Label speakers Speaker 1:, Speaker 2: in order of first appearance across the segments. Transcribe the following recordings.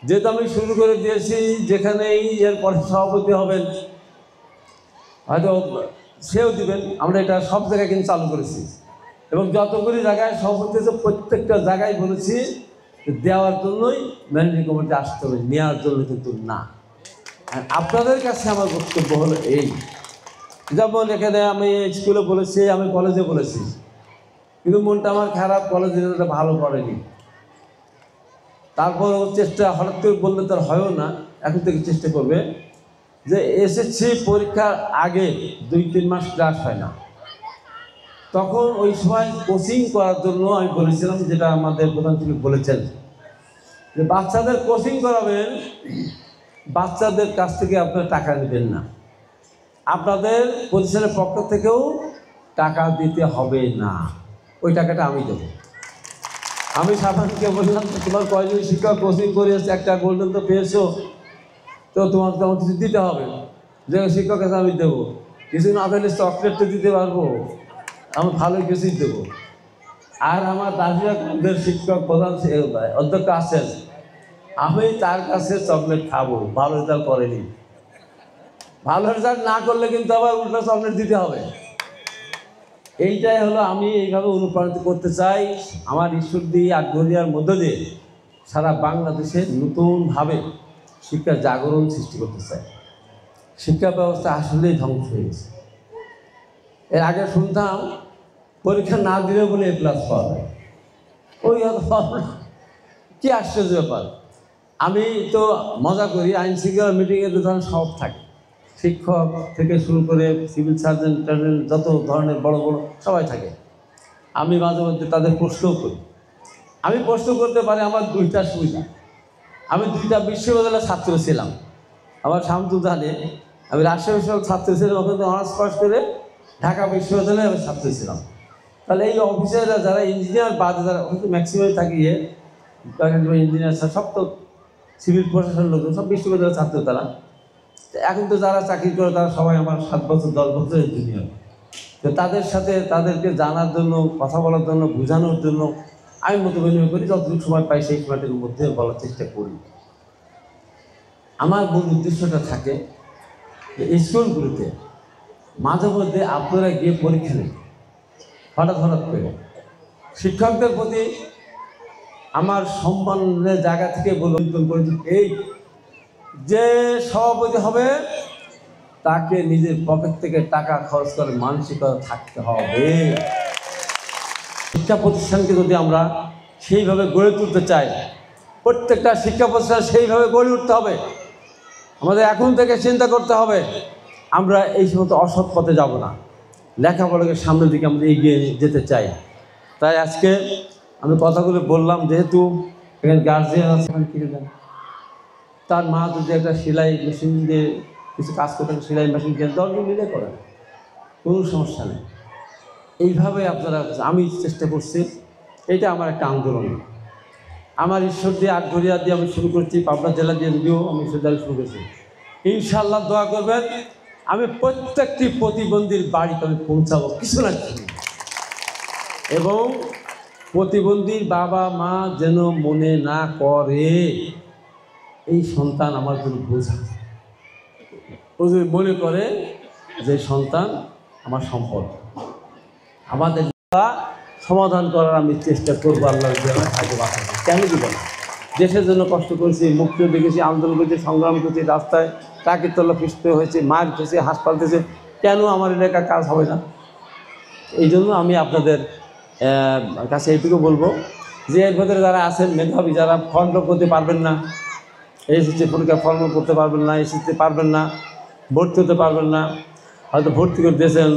Speaker 1: যেহেতু আমি শুরু করে দিয়েছি, যেখানেই এর পরে সভাপতি হবেন হয়তো সেও দিবেন, আমরা এটা সব জায়গায় কিন্তু চালু করেছি এবং যতগুলি জায়গায় সভাপতি হচ্ছে প্রত্যেকটা জায়গায় বলেছি দেওয়ার জন্যই ম্যানেজিং কমিটি আসতে হবে, নেওয়ার জন্য কিন্তু না। আর আপনাদের কাছে আমার বক্তব্য হলো এই, যেমন এখানে আমি স্কুলে বলেছি, আমি কলেজে বলেছি, কিন্তু মনটা আমার খারাপ, কলেজে ভালো করেনি। তারপরও চেষ্টা হঠাৎ করে বললে তার হয়ও না, এখন থেকে চেষ্টা করবে যে এসএসসি পরীক্ষার আগে 2-3 মাস ক্লাস হয় না, তখন ওই সময় কোচিং করার জন্য আমি বলেছিলাম, যেটা আমাদের প্রধান শিক্ষক বলেছেন যে বাচ্চাদের কোচিং করাবেন, বাচ্চাদের কাছ থেকে আপনারা টাকা নেবেন না, আপনাদের প্রতিষ্ঠানের পক্ষ থেকেও টাকা দিতে হবে না, ওই টাকাটা আমি দেবো। আমি সাবানকে বললাম তোমার কয়জন শিক্ষক কোচিং করিয়েছে, একটা গোল্ডেন তো পেয়েছো, তো তোমাকে তো কিছু দিতে হবে, যে শিক্ষকের কাছে আমি দেবো, কিছু না পেলে চকলেট তো দিতে পারবো, আমি ভালো কিছুই দেবো। আর আমার দার্জিলিংয়ের শিক্ষক প্রধান অধ্যক্ষ আছেন, আমি তার কাছে চকলেট খাবো, ভালো রেজাল্ট করেনি, ভালো রেজাল্ট না করলে কিন্তু আবার উল্টো চকলেট দিতে হবে। এইটাই হলো আমি এইভাবে অনুপ্রাণিত করতে চাই, আমার ঈশ্বরদী আগ্রহিয়ার মধ্য দিয়ে সারা বাংলাদেশে নতুনভাবে শিক্ষার জাগরণ সৃষ্টি করতে চাই। শিক্ষা ব্যবস্থা আসলেই ধ্বংস হয়ে গেছে। এর আগে শুনতাম পরীক্ষা না দিলে বলে A+ পাওয়া যায়, ওই কি আশ্চর্য ব্যাপার। আমি তো মজা করি, আইন শৃঙ্খলা মিটিংয়ে তো ধরেন সব থাকে, শিক্ষক থেকে শুরু করে সিভিল সার্জন টার্জন যত ধরনের বড় বড় সবাই থাকে। আমি মাঝে মধ্যে তাদের প্রশ্নও করি। আমি প্রশ্ন করতে পারি, আমার 2টা সুবিধা, আমি 2টা বিশ্ববিদ্যালয়ের ছাত্র ছিলাম। আমার শামসুল জানে আমি রাজশাহী বিশ্ববিদ্যালয়ের ছাত্র ছিলাম, ওখানে অনার্স পাস করে ঢাকা বিশ্ববিদ্যালয়ে আমি ছাত্র ছিলাম। তাহলে এই অফিসাররা যারা ইঞ্জিনিয়ার বাদে যারা ম্যাক্সিমাম থাকিয়ে ইঞ্জিনিয়ার সব তো সিভিল প্রশাসনের লোক, সব বিশ্ববিদ্যালয়ের ছাত্র তারা। এখন তো যারা চাকরি করে তারা সবাই আমার 7 বছর 10 বছর ইঞ্জিনিয়ার। তো তাদের সাথে তাদেরকে জানার জন্য, কথা বলার জন্য, বোঝানোর জন্য আমি মত বিনিময় করি, যতটুকু সময় পাই সেই সময়টির মধ্যে বলার চেষ্টা করি। আমার মূল উদ্দেশ্যটা থাকে যে স্কুলগুলিতে মাঝে মধ্যে আপনারা গিয়ে পরীক্ষা নেন, হঠাৎ করে শিক্ষকদের প্রতি আমার সম্মানের জায়গা থেকে বলবেন করেছি, এই যে সভাপতি হবে তাকে নিজের পকেট থেকে টাকা খরচ করে মানসিকতা থাকতে হবে। শিক্ষা প্রতিষ্ঠানকে যদি আমরা সেইভাবে গড়ে তুলতে চাই, প্রত্যেকটা শিক্ষা প্রতিষ্ঠান সেইভাবে গড়ে উঠতে হবে। আমাদের এখন থেকে চিন্তা করতে হবে, আমরা এই সমস্ত অসৎ পথে যাব না, লেখাপড়াকে সামনের দিকে আমরা এগিয়ে যেতে চাই। তাই আজকে আমি কথাগুলো বললাম, যেহেতু এখানে গার্জিয়ান আছে, কিনে দেন, তার মা যদি একটা সেলাই মেশিন দিয়ে কিছু কাজ করতে, সেলাই মেশিন কিনে 10 জন মিলে করেন, কোনো সমস্যা নেই। এইভাবে আপনারা, আমি চেষ্টা করছি, এটা আমার একটা আন্দোলন। আমার ঈশ্বরদী আটঘরিয়া দিয়ে আমি শুরু করছি, পাবনা জেলা দিয়ে যদিও আমি ঈশ্বরদী শুরু করছি। ইনশাআল্লাহ দোয়া করবেন, আমি প্রত্যেকটি প্রতিবন্ধীর বাড়িতে আমি পৌঁছাবো কিছু না কিছু, এবং প্রতিবন্ধীর বাবা মা যেন মনে না করে এই সন্তান আমার জন্য বোঝা, ও যদি মনে করে যে সন্তান আমার সম্পদ, আমাদের সমাধান করার আমি চেষ্টা করবো। আল্লাহ আগে বাঁচাবো, কেন দিব না? দেশের জন্য কষ্ট করেছি, মুক্তি দেখেছি, আন্দোলন করেছি, সংগ্রাম করেছি, রাস্তায় টাকির তলা পিছতে হয়েছে, মার খেয়েছে, হাসপাতাল দিয়েছে, কেন আমার এলাকার কাজ হবে না? এই জন্য আমি আপনাদের কাছে এইটুকু বলবো যে এর ভেতরে যারা আছেন মেধাবী, যারা ফর্ম করতে পারবেন না, এসএসসি পরীক্ষা ফর্ম করতে পারবেন না, এসএসসি পারবেন না, ভর্তি হতে পারবেন না, হয়তো ভর্তি করে দিয়েছেন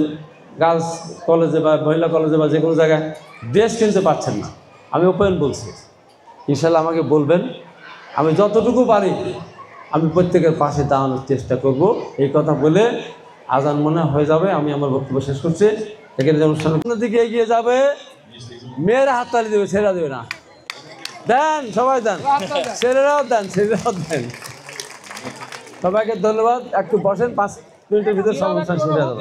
Speaker 1: গার্লস কলেজে বা মহিলা কলেজে বা যে কোনো জায়গায়, ড্রেস কিনতে পারছেন না, আমি ওপেন বলছি, ইনশাল্লাহ আমাকে বলবেন, আমি যতটুকু পারি আমি প্রত্যেকের পাশে দাঁড়ানোর চেষ্টা করব। এই কথা বলে আজান মনে হয়ে যাবে, আমি আমার বক্তব্য শেষ করছি। এখানে যে অনুষ্ঠানের দিকে এগিয়ে যাবে, মেয়েরা হাততালি দেবে, ছেলেরা দেবে না। দেন, সবাই দেন, ছেলেরাও দেন, ছেলেরাও দেন। সবাইকে ধন্যবাদ। একটু বসেন, 5 মিনিটের ভিতরে সব অনুষ্ঠান শেষ হয়ে যাবে।